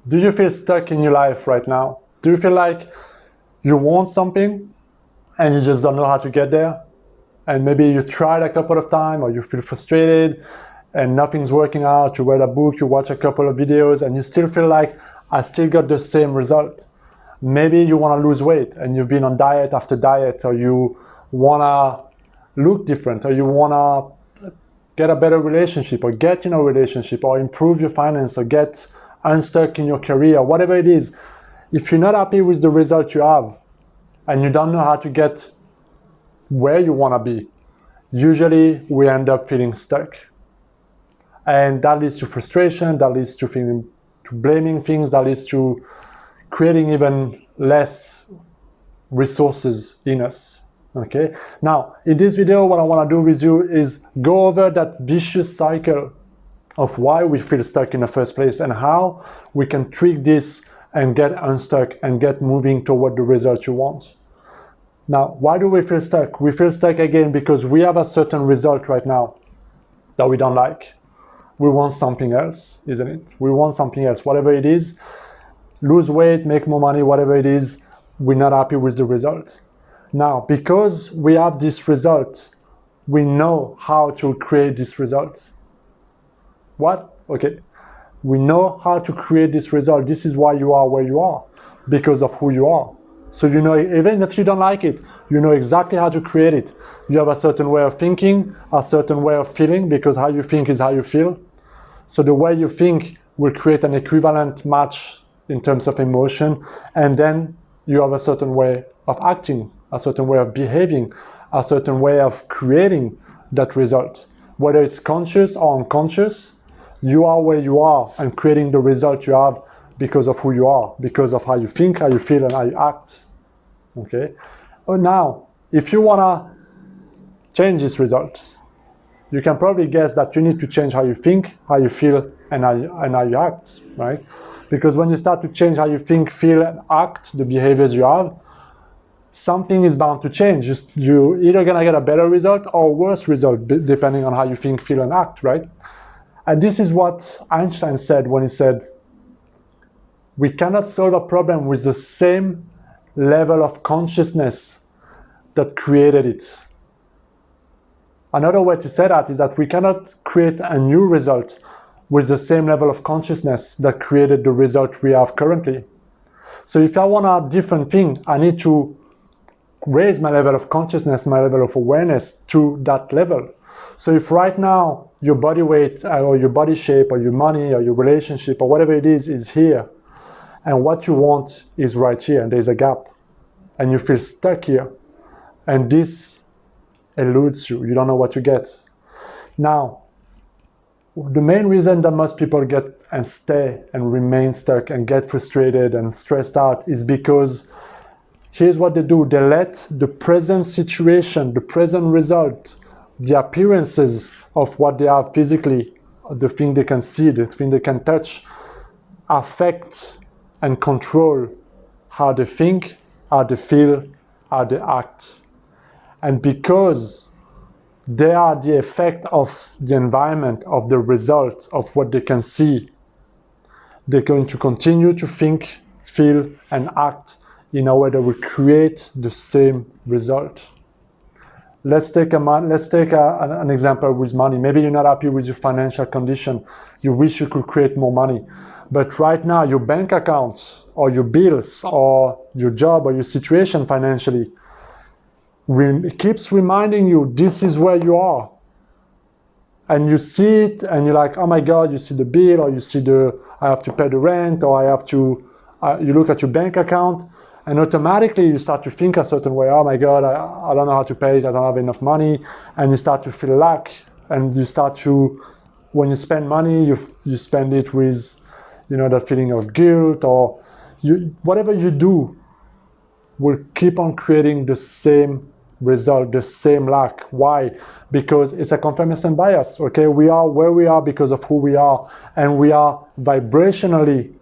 Do you feel stuck in your life right now? Do you feel like you want something and you just don't know how to get there? And maybe you tried a couple of times, or you feel frustrated and nothing's working out. You read a book, you watch a couple of videos, and you still feel like, I still got the same result. Maybe you want to lose weight and you've been on diet after diet, or you want to look different, or you want to get a better relationship, or get in a relationship, or improve your finance, or get unstuck in your career, whatever it is. If you're not happy with the result you have and you don't know how to get where you want to be, usually we end up feeling stuck. And that leads to frustration, that leads to blaming things, that leads to creating even less resources in us. Okay? Now, in this video, what I want to do with you is go over that vicious cycle of why we feel stuck in the first place and how we can tweak this and get unstuck and get moving toward the result you want. Now, why do we feel stuck? We feel stuck again because we have a certain result right now that we don't like. We want something else, isn't it? We want something else, whatever it is. Lose weight, make more money, whatever it is, we're not happy with the result. Now, because we have this result, we know how to create this result. What? Okay. We know how to create this result. This is why you are where you are, because of who you are. So you know, even if you don't like it, you know exactly how to create it. You have a certain way of thinking, a certain way of feeling, because how you think is how you feel. So the way you think will create an equivalent match in terms of emotion, and then you have a certain way of acting, a certain way of behaving, a certain way of creating that result. Whether it's conscious or unconscious, you are where you are and creating the result you have because of who you are, because of how you think, how you feel, and how you act. Okay? Now, if you want to change this result, you can probably guess that you need to change how you think, how you feel, and how you act, right? Because when you start to change how you think, feel, and act, the behaviors you have, something is bound to change. You're either going to get a better result or a worse result, depending on how you think, feel, and act, right? And this is what Einstein said when he said, we cannot solve a problem with the same level of consciousness that created it. Another way to say that is that we cannot create a new result with the same level of consciousness that created the result we have currently. So if I want a different thing, I need to raise my level of consciousness, my level of awareness to that level. So if right now your body weight or your body shape or your money or your relationship or whatever it is here, and what you want is right here, and there's a gap, and you feel stuck here, and this eludes you, you don't know what to get. Now, the main reason that most people get and stay and remain stuck and get frustrated and stressed out is because here's what they do. They let the present situation, the present result, the appearances of what they have physically, the thing they can see, the thing they can touch, affect and control how they think, how they feel, how they act. And because they are the effect of the environment, of the result, of what they can see, they're going to continue to think, feel, and act in a way that will create the same result. Let's take an example with money. Maybe you're not happy with your financial condition. You wish you could create more money. But right now, your bank account, or your bills, or your job, or your situation financially, keeps reminding you this is where you are. And you see it, and you're like, oh my God, you see the bill, or you see I have to pay the rent, or I have to, you look at your bank account, and automatically you start to think a certain way. Oh my God, I don't know how to pay it, I don't have enough money. And you start to feel lack, and you start to, when you spend money, you spend it with, that feeling of guilt, or whatever you do will keep on creating the same result, the same lack. Why? Because it's a confirmation bias, okay? We are where we are because of who we are, and we are vibrationally,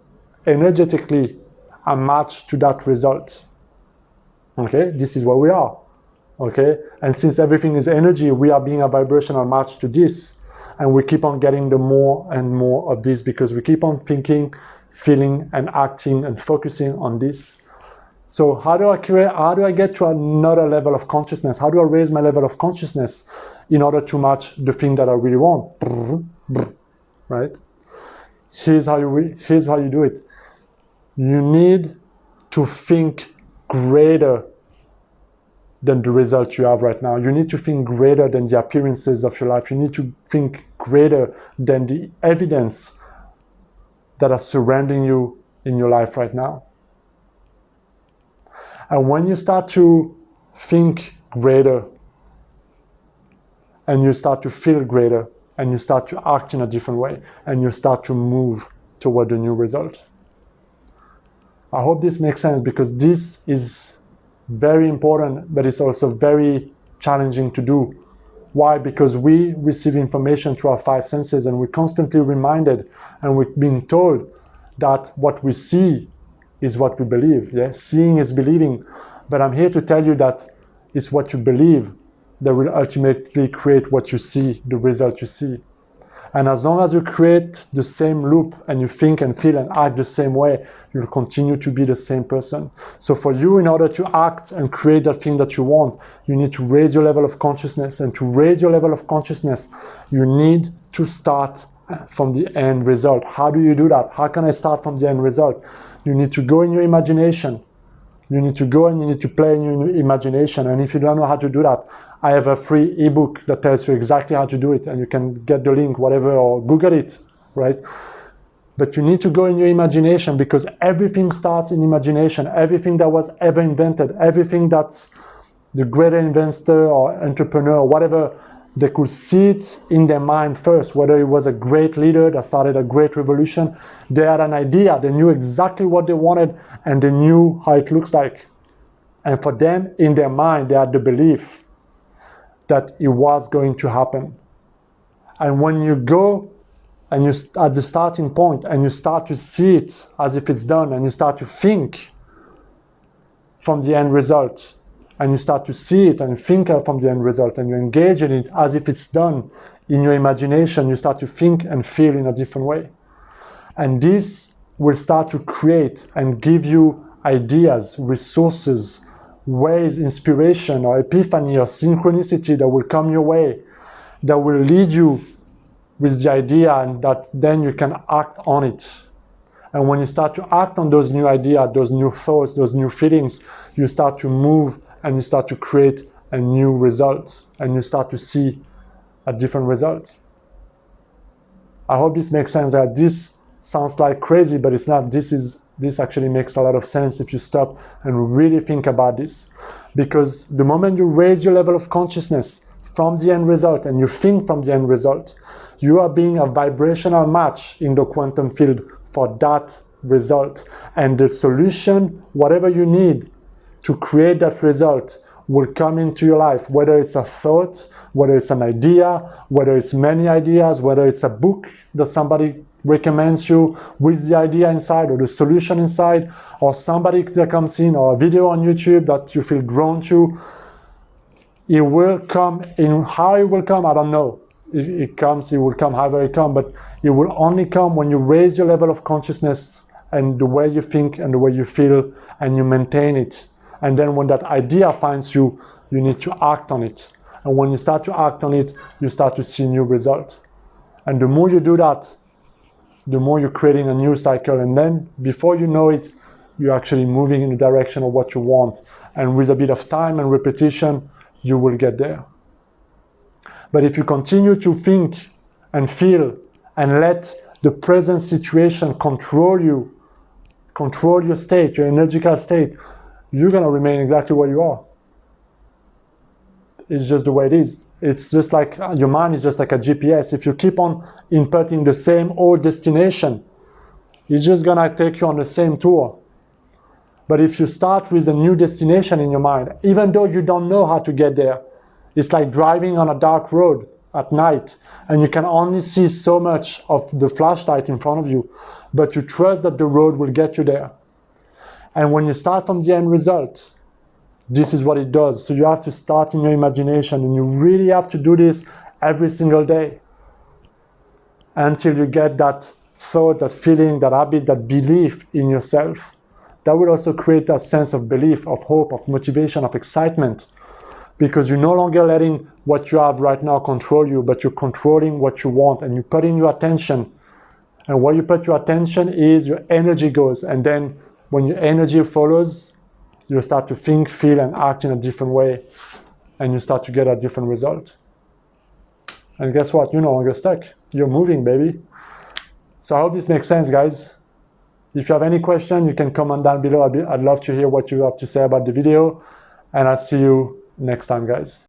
energetically a match to that result, okay? This is where we are, okay? And since everything is energy, we are being a vibrational match to this, and we keep on getting the more and more of this because we keep on thinking, feeling and acting and focusing on this. So how do I get to another level of consciousness? How do I raise my level of consciousness in order to match the thing that I really want? Right? Here's how you do it. You need to think greater than the result you have right now. You need to think greater than the appearances of your life. You need to think greater than the evidence that are surrounding you in your life right now. And when you start to think greater, and you start to feel greater, and you start to act in a different way, and you start to move toward a new result. I hope this makes sense, because this is very important, but it's also very challenging to do. Why? Because we receive information through our five senses, and we're constantly reminded, and we're being told that what we see is what we believe. Yeah? Seeing is believing. But I'm here to tell you that it's what you believe that will ultimately create what you see, the result you see. And as long as you create the same loop and you think and feel and act the same way, you'll continue to be the same person. So for you, in order to act and create that thing that you want, you need to raise your level of consciousness. And to raise your level of consciousness, you need to start from the end result. How do you do that? How can I start from the end result? You need to go in your imagination. You need to go and you need to play in your imagination. And if you don't know how to do that, I have a free ebook that tells you exactly how to do it, and you can get the link, whatever, or Google it, right? But you need to go in your imagination, because everything starts in imagination. Everything that was ever invented, everything that's the great inventor or entrepreneur or whatever, they could see it in their mind first, whether it was a great leader that started a great revolution. They had an idea, they knew exactly what they wanted, and they knew how it looks like. And for them, in their mind, they had the belief that it was going to happen. And when you go and you at the starting point and you start to see it as if it's done, and you start to think from the end result, and you start to see it and think from the end result, and you engage in it as if it's done in your imagination, you start to think and feel in a different way. And this will start to create and give you ideas, resources, ways, inspiration or epiphany or synchronicity that will come your way, that will lead you with the idea, and that then you can act on it. And when you start to act on those new ideas, those new thoughts, those new feelings, you start to move and you start to create a new result, and you start to see a different result. I hope this makes sense. That this sounds like crazy, but it's not. This actually makes a lot of sense if you stop and really think about this. Because the moment you raise your level of consciousness from the end result and you think from the end result, you are being a vibrational match in the quantum field for that result. And the solution, whatever you need to create that result, will come into your life, whether it's a thought, whether it's an idea, whether it's many ideas, whether it's a book that somebody recommends you with the idea inside or the solution inside, or somebody that comes in, or a video on YouTube that you feel drawn to. It will come. In how it will come, I don't know. It will come however it comes, but it will only come when you raise your level of consciousness and the way you think and the way you feel, and you maintain it. And then when that idea finds you, you need to act on it. And when you start to act on it, you start to see new results. And the more you do that, the more you're creating a new cycle. And then before you know it, you're actually moving in the direction of what you want. And with a bit of time and repetition, you will get there. But if you continue to think and feel and let the present situation control you, control your state, your energetical state, you're going to remain exactly where you are. It's just the way it is. It's just like your mind is just like a GPS. If you keep on inputting the same old destination, it's just going to take you on the same tour. But if you start with a new destination in your mind, even though you don't know how to get there, it's like driving on a dark road at night, and you can only see so much of the flashlight in front of you, but you trust that the road will get you there. And when you start from the end result, this is what it does. So you have to start in your imagination, and you really have to do this every single day until you get that thought, that feeling, that habit, that belief in yourself, that will also create that sense of belief, of hope, of motivation, of excitement, because you're no longer letting what you have right now control you, but you're controlling what you want, and you put in your attention. And where you put your attention is your energy goes. And then when your energy follows, you start to think, feel, and act in a different way. And you start to get a different result. And guess what? You're no longer stuck. You're moving, baby. So I hope this makes sense, guys. If you have any question, you can comment down below. I'd love to hear what you have to say about the video. And I'll see you next time, guys.